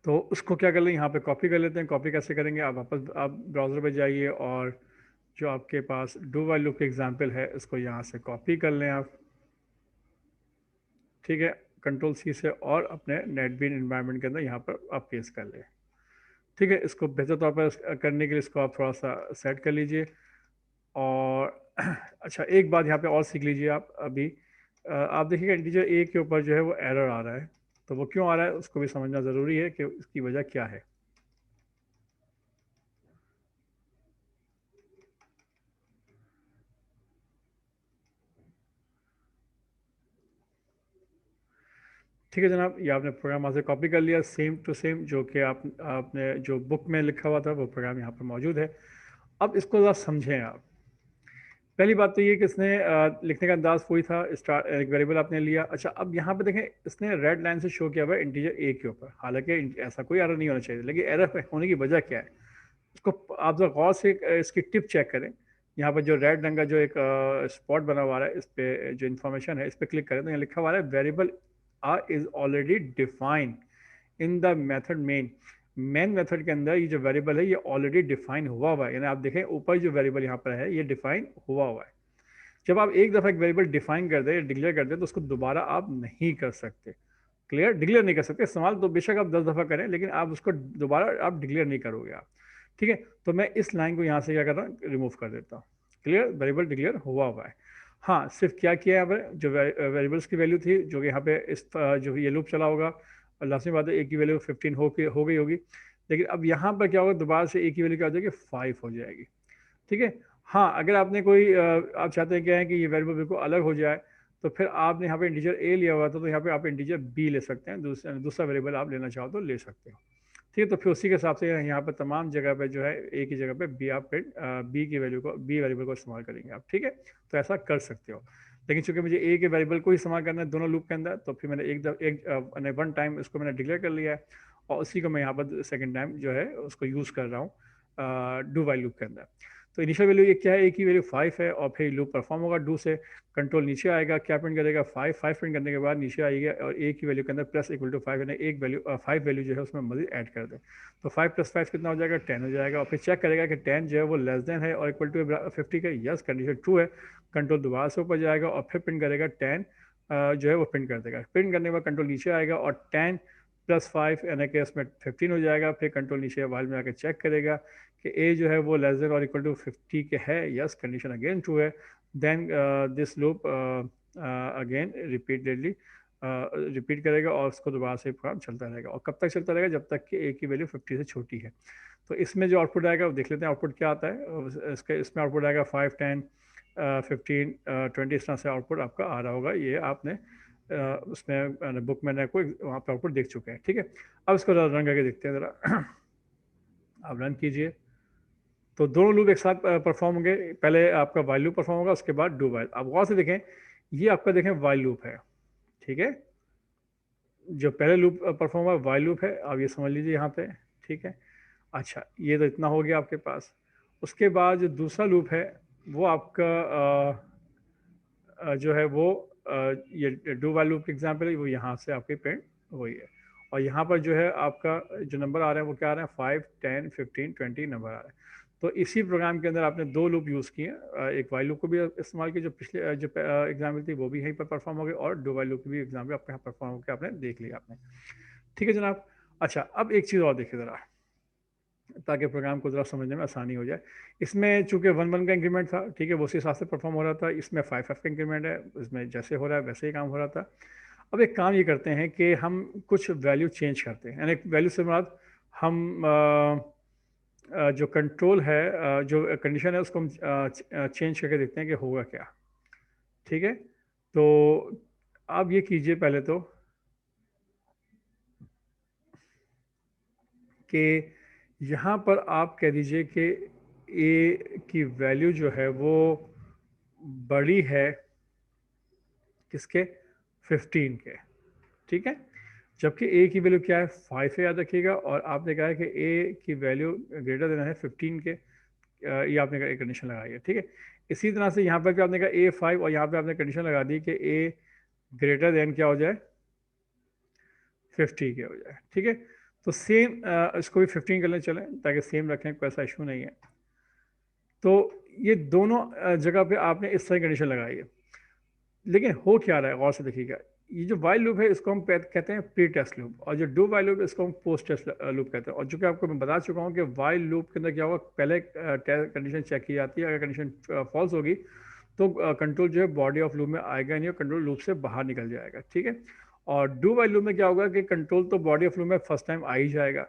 तो उसको क्या कर लें, यहाँ पे कॉपी कर लेते हैं। कॉपी कैसे करेंगे, आप वापस आप ब्राउज़र पे जाइए, और जो आपके पास डू वाइल लूप के एग्जाम्पल है उसको यहाँ से कॉपी कर लें आप। ठीक है, कंट्रोल सी से, और अपने नेटबीन इन्वायरमेंट के अंदर यहाँ पर आप पेस्ट कर लें। ठीक है, इसको बेहतर तौर पर करने के लिए इसको आप थोड़ा सा सेट कर लीजिए। और अच्छा, एक बात यहाँ पे और सीख लीजिए आप अभी। आप देखिएगा इंटीजर ए के ऊपर जो है वो एरर आ रहा है, तो वो क्यों आ रहा है उसको भी समझना ज़रूरी है कि इसकी वजह क्या है। ठीक है जनाब, ये आपने प्रोग्राम वहाँ से कॉपी कर लिया सेम टू सेम, जो कि आपने जो बुक में लिखा हुआ था वो प्रोग्राम यहाँ पर मौजूद है। अब इसको ज़रा समझें आप पहली बात तो ये कि इसने लिखने का अंदाज वही था, स्टार एक वेरिएबल आपने लिया। अच्छा, अब यहाँ पे देखें इसने रेड लाइन से शो किया हुआ है इंटीजर ए के ऊपर, हालांकि ऐसा कोई एरर नहीं होना चाहिए, लेकिन एरर होने की वजह क्या है उसको आप जरा गौर से इसकी टिप चेक करें। यहाँ पर जो रेड रंग का जो एक स्पॉट बना हुआ है, इस पे जो इन्फॉर्मेशन है इस पर क्लिक करें तो यहाँ लिखा हुआ है variable r is already defined in the method main method के अंदर ये जो वेरिएबल है ये ऑलरेडी डिफाइन हुआ है, यानी आप देखें ऊपर जो वेरिएबल यहाँ पर है ये डिफाइन हुआ है। जब आप एक दफ़ा एक वेरिएबल डिफाइन कर दें, डिक्लेयर कर दें, तो उसको दोबारा आप नहीं कर सकते। क्लियर, डिक्लेयर नहीं कर सकते। इस्तेमाल तो बेशक आप 10 दफ़ा करें, लेकिन आप उसको दोबारा आप डिक्लेयर नहीं करोगे आप। ठीक है, तो मैं इस लाइन को यहाँ से क्या कर रहा हूँ, रिमूव कर देता हूँ। क्लियर, वेरिएबल डिक्लेयर हुआ है। हाँ, सिर्फ क्या किया है यहाँ पर, जो वेरिएबल्स की वैल्यू थी जो कि यहाँ पे इस जो ये लूप चला होगा, और लास्ट बात है एक की वैल्यू 15 हो गई होगी, लेकिन अब यहाँ पर क्या होगा, दोबारा से एक की वैल्यू क्या हो जाएगी, 5 हो जाएगी। ठीक है। हाँ, अगर आपने कोई आप चाहते हैं क्या है कि ये वेरिएबल बिल्कुल अलग हो जाए, तो फिर आपने यहाँ पे इंटीजर ए लिया हुआ था, तो यहाँ पे आप इंटीजर बी ले सकते हैं, दूसरा वेरिएबल आप लेना चाहो तो ले सकते हो। ठीक है, तो फिर उसी के हिसाब से यहाँ पर तमाम जगह पे जो है ए की जगह पे बी आप बी की वैल्यू को, बी वेरिएबल को इस्तेमाल करेंगे आप। ठीक है, तो ऐसा कर सकते हो। लेकिन चूंकि मुझे ए के वेरिएबल को ही इस्तेमाल करना है दोनों लूप के अंदर, तो फिर मैंने एक वन टाइम इसको मैंने डिक्लेयर कर लिया है, और उसी को मैं यहाँ पर सेकेंड टाइम जो है उसको यूज़ कर रहा हूँ डू वाइल लूप के अंदर। तो इनिशियल वैल्यू ये क्या है, ए की वैल्यू 5 है, और फिर लूप परफॉर्म होगा डू से, कंट्रोल नीचे आएगा, क्या प्रिंट करेगा 5 प्रिंट करने के बाद नीचे आएगी, और ए की वैल्यू के अंदर प्लस इक्वल टू 5, यानी एक वैल्यू 5 वैल्यू जो है उसमें मजीद ऐड कर दे, तो 5 + 5 कितना हो जाएगा, 10 हो जाएगा। और फिर चेक करेगा कि 10 जो है वो लेस देन है और इक्वल टू 50 का, यस कंडीशन ट्रू है, कंट्रोल दोबारा से ऊपर जाएगा और फिर प्रिंट करेगा 10 जो है वो प्रिंट कर देगा। प्रिंट करने के बाद कंट्रोल नीचे आएगा और 10 + 5 यानी कि उसमें 15 हो जाएगा। फिर कंट्रोल नीचे वाइल में आकर चेक करेगा कि ए जो है वो लेस देन और इक्वल टू 50 के है, यस कंडीशन अगेन ट्रू है। Then this loop again repeatedly repeat करेगा और उसको दोबारा से प्रोग्राम चलता रहेगा। और कब तक चलता रहेगा, जब तक कि ए की वैल्यू 50 से छोटी है। तो इसमें जो आउटपुट आएगा वो देख लेते हैं आउटपुट क्या आता है। इसमें आउटपुट आएगा 5, 10, 15, 20, इस तरह से आउटपुट आपका आ रहा होगा। ये आपने उसमें बुक में कोई वहाँ पर आउटपुट देख चुके हैं। ठीक है, अब इसको रन करके देखते हैं ज़रा। आप रन कीजिए तो दोनों लूप एक साथ परफॉर्म होंगे। पहले आपका वाइल लूप परफॉर्म होगा, उसके बाद डू वाइल। आप गौर से देखें, ये आपका देखें वाइल लूप है। ठीक है, जो पहले लूप परफॉर्म हुआ वाइल लूप है, आप ये समझ लीजिए यहाँ पे। ठीक है, अच्छा ये तो इतना हो गया आपके पास। उसके बाद जो दूसरा लूप है वो आपका जो है वो ये डू वाइल लूप एग्जाम्पल है, वो यहाँ से आपके प्रिंट वही है। और यहाँ पर जो है आपका जो नंबर आ रहे हैं वो क्या आ रहे हैं, 5, 10, 15, 20 नंबर आ रहे हैं। तो इसी प्रोग्राम के अंदर आपने दो लूप यूज़ किए, एक वाइल लूप को भी इस्तेमाल किया, जो पिछले जो एग्जाम्पल थी वो भी यहीं पर परफॉर्म हो गई, और डू वाइल लूप की भी एग्जाम्पल आपके यहाँ परफॉर्म होकर आपने देख लिया आपने। ठीक है जनाब। अच्छा, अब एक चीज़ और देखिए ज़रा, ताकि प्रोग्राम को ज़रा समझने में आसानी हो जाए। इसमें चूंकि 1 1 का इंक्रीमेंट था, ठीक है, वो उसी हिसाब से परफॉर्म हो रहा था। इसमें 5 5 का इंक्रीमेंट है, इसमें जैसे हो रहा है वैसे ही काम हो रहा था। अब एक काम ये करते हैं कि हम कुछ वैल्यू चेंज करते हैं, यानी वैल्यू से मुराद हम जो कंट्रोल है, जो कंडीशन है उसको हम चेंज करके देखते हैं कि होगा क्या। ठीक है, तो आप ये कीजिए पहले तो कि यहाँ पर आप कह दीजिए कि ए की वैल्यू जो है वो बड़ी है किसके, 15 के। ठीक है, जबकि ए की वैल्यू क्या है, 5 है, याद रखिएगा। और आपने कहा है कि ए की वैल्यू ग्रेटर देना है 15 के, ये आपने एक कंडीशन लगाई है। ठीक है, इसी तरह से यहाँ पर भी आपने कहा A5, और यहाँ पे आपने कंडीशन लगा दी कि ए ग्रेटर देन क्या हो जाए, 50 के हो जाए। ठीक है, तो सेम इसको भी 15 कर लें चलें, ताकि सेम रखें, कोई ऐसा इशू नहीं है। तो ये दोनों जगह पे आपने इस तरह कंडीशन लगाई है, लेकिन हो क्या रहा है गौर से देखिएगा। ये जो वाइल लूप है इसको हम कहते हैं प्री टेस्ट लूप, और जो डू वाइल लूप इसको हम पोस्ट टेस्ट लूप कहते हैं। और जो कि आपको मैं बता चुका हूँ कि वाइल लूप के अंदर क्या होगा, पहले कंडीशन चेक की जाती है, अगर कंडीशन फॉल्स होगी तो कंट्रोल जो है बॉडी ऑफ लूप में आएगा नहीं, और कंट्रोल लूप से बाहर निकल जाएगा। ठीक है, और डू वाइल लूप में क्या होगा कि कंट्रोल तो बॉडी ऑफ लूप में फर्स्ट टाइम आ ही जाएगा,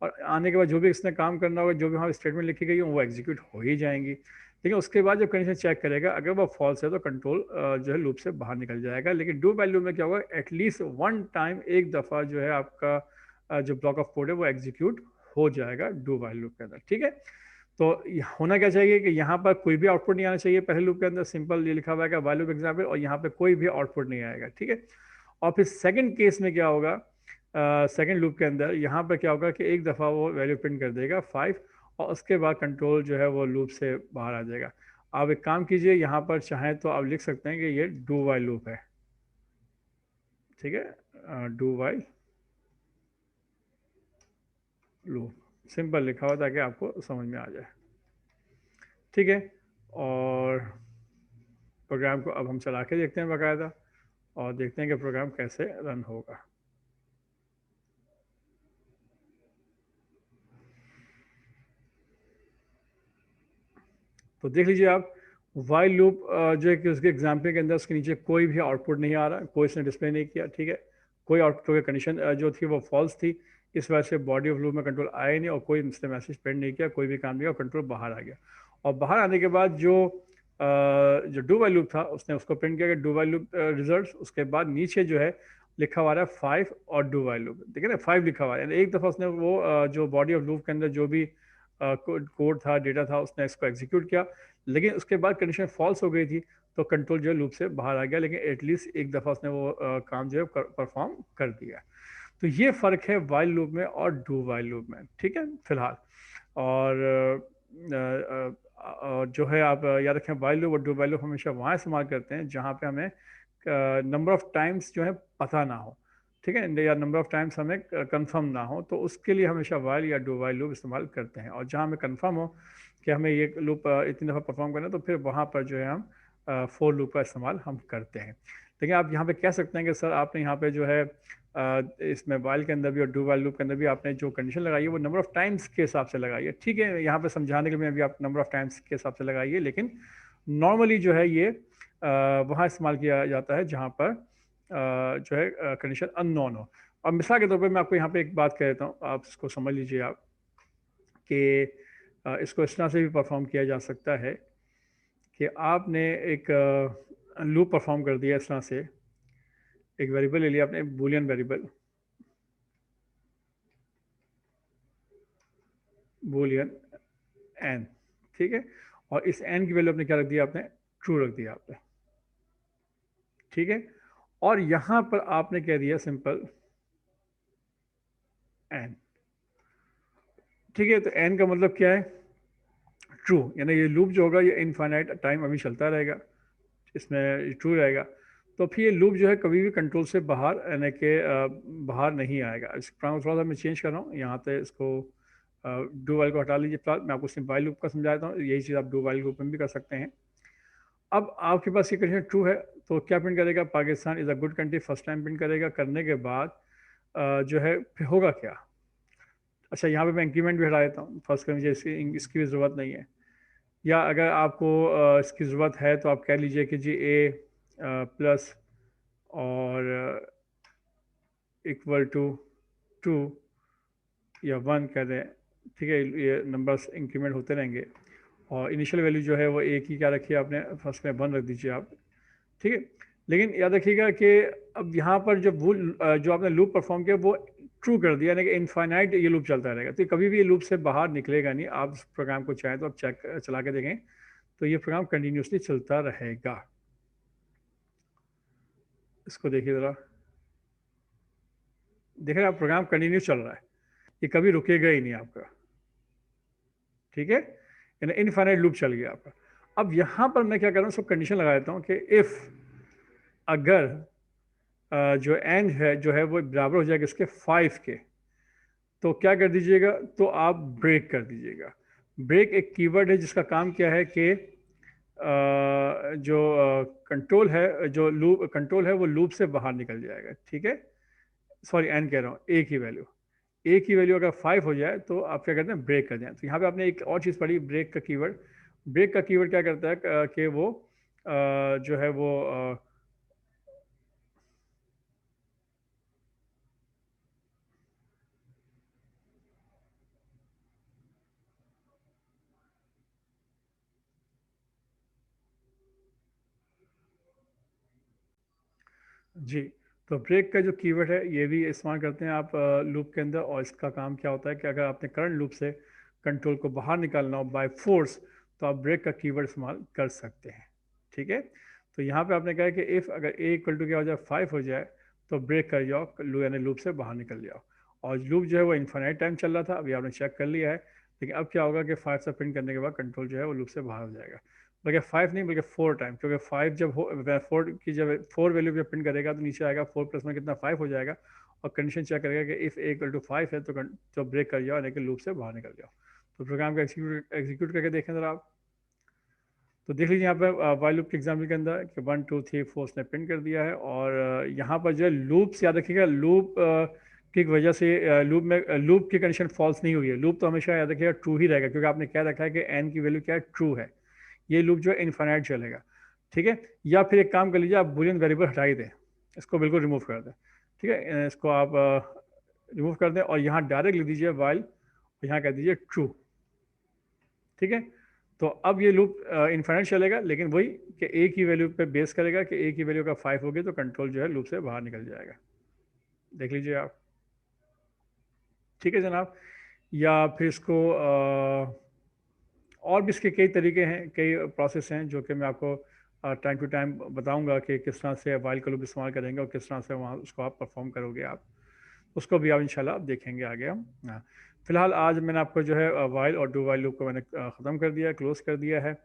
और आने के बाद जो भी इसने काम करना होगा, जो भी वहाँ स्टेटमेंट लिखी गई है वो एग्जीक्यूट हो ही जाएंगी। लेकिन उसके बाद जब कंडीशन चेक करेगा, अगर वो फॉल्स है तो कंट्रोल जो है लूप से बाहर निकल जाएगा। लेकिन डू वाइल लूप में क्या होगा, एटलीस्ट वन टाइम, एक दफ़ा जो है आपका जो ब्लॉक ऑफ कोड है वो एग्जीक्यूट हो जाएगा डू वाइल लूप के अंदर। ठीक है, तो होना क्या चाहिए कि यहाँ पर कोई भी आउटपुट नहीं आना चाहिए पहले लूप के अंदर, सिंपल ये लिखा हुआ है कि वाइल लूप एग्जाम्पल, और यहाँ पे कोई भी आउटपुट नहीं आएगा, ठीक है। और फिर सेकंड केस में क्या होगा, सेकंड लूप के अंदर यहाँ पर क्या होगा कि एक दफ़ा वो वैल्यू प्रिंट कर देगा 5, और उसके बाद कंट्रोल जो है वो लूप से बाहर आ जाएगा। आप एक काम कीजिए, यहाँ पर चाहें तो आप लिख सकते हैं कि ये डू वाइल लूप है, ठीक है, डू वाइल लूप सिंपल लिखा हुआ ताकि आपको समझ में आ जाए, ठीक है। और प्रोग्राम को अब हम चला के देखते हैं बाकायदा, और देखते हैं कि प्रोग्राम कैसे रन होगा। तो देख लीजिए आप, वाइल लूप जो है कि उसके एग्जाम्पल के अंदर उसके नीचे कोई भी आउटपुट नहीं आ रहा, कोई इसने डिस्प्ले नहीं किया, ठीक है। कोई आउटपुट की कंडीशन जो थी वो फॉल्स थी, इस वजह से बॉडी ऑफ लूप में कंट्रोल आया ही नहीं, और कोई इसने मैसेज प्रिंट नहीं किया, कोई भी काम नहीं किया, और कंट्रोल बाहर आ गया। और बाहर आने के बाद जो डू वाइल लूप था उसने उसको प्रिंट किया कि डू वाइल लूप रिजल्ट, उसके बाद नीचे जो है लिखा हुआ है 5 और डू वाइल लूप, ठीक है ना, 5 लिखा हुआ है। एक दफ़ा उसने वो जो बॉडी ऑफ लूप के अंदर जो भी कोड था, डेटा था, उसने इसको एग्जीक्यूट किया, लेकिन उसके बाद कंडीशन फॉल्स हो गई थी, तो कंट्रोल जो है लूप से बाहर आ गया, लेकिन एटलीस्ट एक दफ़ा उसने वो काम जो है परफॉर्म कर दिया। तो ये फ़र्क है वाइल लूप में और डू वाइल लूप में, ठीक है फिलहाल। और जो है आप याद रखें, वाइल लूप और डू वाइल लूप हमेशा वहाँ इस्तेमाल करते हैं जहाँ पे हमें नंबर ऑफ टाइम्स जो है पता ना हो, ठीक है, या नंबर ऑफ टाइम्स हमें कंफर्म ना हो, तो उसके लिए हमेशा वाइल या डू वाइल लूप इस्तेमाल करते हैं। और जहाँ हमें कंफर्म हो कि हमें ये लूप इतनी दफ़ा परफॉर्म करना है, तो फिर वहाँ पर जो है हम फोर लूप का इस्तेमाल हम करते हैं। लेकिन आप यहाँ पे कह सकते हैं कि सर आपने यहाँ पे जो है इसमें वाइल के अंदर भी और डू वाइल लूप के अंदर भी आपने जो कंडीशन लगाई है वो नंबर ऑफ टाइम्स के हिसाब से लगाई है, ठीक है। यहाँ पे समझाने के लिए भी आप नंबर ऑफ टाइम्स के हिसाब से लगाइए, लेकिन नॉर्मली जो है ये वहाँ इस्तेमाल किया जाता है जहाँ पर जो है कंडीशन अननोन हो। और मिसाल के तौर पे मैं आपको यहाँ पे एक बात कह देता हूँ, आप इसको समझ लीजिए आप, कि इसको इस तरह से भी परफॉर्म किया जा सकता है कि आपने एक लूप परफॉर्म कर दिया इस तरह से, एक वेरिएबल ले लिया आपने, बूलियन वेरिएबल, बूलियन एन, ठीक है। और इस एन की वैल्यू आपने क्या रख दिया, आपने ट्रू रख दिया आपने, ठीक है। और यहाँ पर आपने कह दिया सिंपल एन, ठीक है। तो एन का मतलब क्या है, ट्रू, यानी ये लूप जो होगा ये इनफाइनाइट टाइम अभी चलता रहेगा, इसमें ट्रू रहेगा। तो फिर ये लूप जो है कभी भी कंट्रोल से बाहर, यानी कि बाहर नहीं आएगा। इस प्रोग्राम को थोड़ा सा मैं चेंज कर रहा हूँ, यहाँ पे इसको डू वाइल को हटा लीजिए फिलहाल, मैं आपको सिर्फ वाइल लूप का समझाता हूँ, यही चीज़ आप डू वाइल लूप में भी कर सकते हैं। अब आपके पास ये कंडीशन ट्रू है, तो क्या प्रिंट करेगा, Pakistan is a good country, first time print करेगा। करने के बाद जो है फिर होगा क्या, अच्छा यहाँ पे मैं इंक्रीमेंट भी हटा देता हूँ, फर्स्ट कर मुझे इसकी भी ज़रूरत नहीं है। या अगर आपको इसकी ज़रूरत है तो आप कह लीजिए कि जी ए प्लस और इक्वल टू 2 या 1 कह दें, ठीक है। ये नंबर्स इंक्रीमेंट होते रहेंगे, और इनिशियल वैल्यू जो है वो एक ही क्या रखिए आपने, फर्स्ट में 1 रख दीजिए आप, ठीक है। लेकिन याद रखिएगा कि अब यहाँ पर जो आपने लूप परफॉर्म किया वो ट्रू कर दिया, यानी कि इनफाइनाइट ये लूप चलता रहेगा, तो कभी भी ये लूप से बाहर निकलेगा नहीं। आप इस प्रोग्राम को चाहें तो आप चला के देखें, तो ये प्रोग्राम कंटिन्यूसली चलता रहेगा। इसको देखिए ज़रा, देख रहे हैं आप, प्रोग्राम कंटिन्यू चल रहा है, ये कभी रुकेगा ही नहीं आपका, ठीक है, यानी इनफाइनाइट लूप चल गया आपका। अब यहाँ पर मैं क्या कर रहा हूँ, सब कंडीशन लगा देता हूँ कि इफ़, अगर जो एंड है जो है वो बराबर हो जाएगा इसके 5 के, तो क्या कर दीजिएगा, तो आप ब्रेक कर दीजिएगा। ब्रेक एक कीवर्ड है जिसका काम क्या है कि जो कंट्रोल है, जो लूप कंट्रोल है वो लूप से बाहर निकल जाएगा, ठीक है। सॉरी एन कह रहा हूँ, ए की वैल्यू अगर 5 हो जाए तो आप क्या करते हैं, ब्रेक कर दें। तो यहाँ पे आपने एक और चीज़ पढ़ी, ब्रेक का कीवर्ड। ब्रेक का कीवर्ड क्या करता है कि वो जो है वो जी, तो ब्रेक का जो कीवर्ड है ये भी इस्तेमाल करते हैं आप लूप के अंदर। और इसका काम क्या होता है कि अगर आपने करंट लूप से कंट्रोल को बाहर निकालना हो बाय फोर्स, तो आप ब्रेक का कीवर्ड इस्तेमाल कर सकते हैं। ठीक है, तो यहाँ पे आपने कहा कि इफ़ अगर ए इक्वल टू क्या हो जाए 5 हो जाए तो ब्रेक कर जाओ, यानी लूप से बाहर निकल जाओ। और लूप जो है वो इन्फाइनाइट टाइम चल रहा था, अभी आपने चेक कर लिया है, लेकिन अब क्या होगा कि 5 से प्रिंट करने के बाद कंट्रोल जो है वो लूप से बाहर हो जाएगा। बल्कि 5 नहीं बल्कि 4 टाइम, क्योंकि 5 जब हो 4 की जब 4 वैल्यू जब प्रिंट करेगा तो नीचे आएगा 4 प्लस में कितना 5 हो जाएगा, और कंडीशन चेक करेगा कि इफ़ ए इक्वल टू 5 है तो ब्रेक कर जाओ, लेकिन लूप से बाहर निकल जाओ। तो प्रोग्राम को एग्जीक्यूट करके देखें ज़रा आप। तो देख लीजिए यहाँ पर वाइल लूप के एग्जाम्पल के अंदर कि 1 2 3 4 उसने प्रिंट कर दिया है, और यहाँ पर जो है लूप से याद रखिएगा, लूप की वजह से लूप की कंडीशन फॉल्स नहीं हुई है। लूप तो हमेशा याद रखिएगा ट्रू ही रहेगा, क्योंकि आपने क्या रखा है कि एन की वैल्यू क्या है, ट्रू है। ये लूप जो है इन्फाइनाइट चलेगा। ठीक है, या फिर एक काम कर लीजिए, आप बूलियन वेरिएबल हटा ही दें, इसको बिल्कुल रिमूव कर दें। ठीक है, इसको आप रिमूव कर दें और यहाँ डायरेक्ट लिख दीजिए वाइल, यहाँ कह दीजिए ट्रू। ठीक है, तो अब ये लूप इन्फाइनाइट चलेगा, लेकिन वही कि ए की वैल्यू पे बेस करेगा कि ए की वैल्यू का 5 होगी तो कंट्रोल जो है लूप से बाहर निकल जाएगा। देख लीजिए आप। ठीक है जनाब, या फिर इसको और भी इसके कई तरीके हैं, कई प्रोसेस हैं जो कि मैं आपको टाइम टू टाइम बताऊंगा कि किस तरह से वाइल का लूप इस्तेमाल करेंगे और किस तरह से वहाँ उसको आप परफॉर्म करोगे आप। उसको भी आप इंशाल्लाह आप देखेंगे आगे हम। हाँ, फिलहाल आज मैंने आपको जो है वाइल और डू वाइल लूप को मैंने ख़त्म कर दिया है, क्लोज कर दिया है,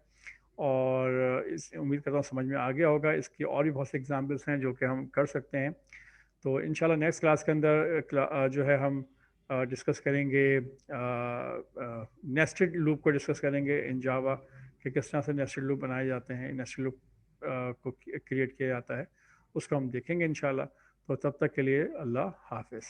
और इस उम्मीद करता हूँ समझ में आ गया होगा। इसकी और भी बहुत से एग्जांपल्स हैं जो कि हम कर सकते हैं। तो इंशाल्लाह नेक्स्ट क्लास के अंदर जो है हम डिस्कस करेंगे नेस्टेड लूप को डिस्कस करेंगे इन जावा, कि किस तरह से नेस्टेड लूप बनाए जाते हैं, नेस्टेड लूप को क्रिएट किया जाता है, उसको हम देखेंगे इंशाल्लाह। तो तब तक के लिए अल्लाह हाफिज़।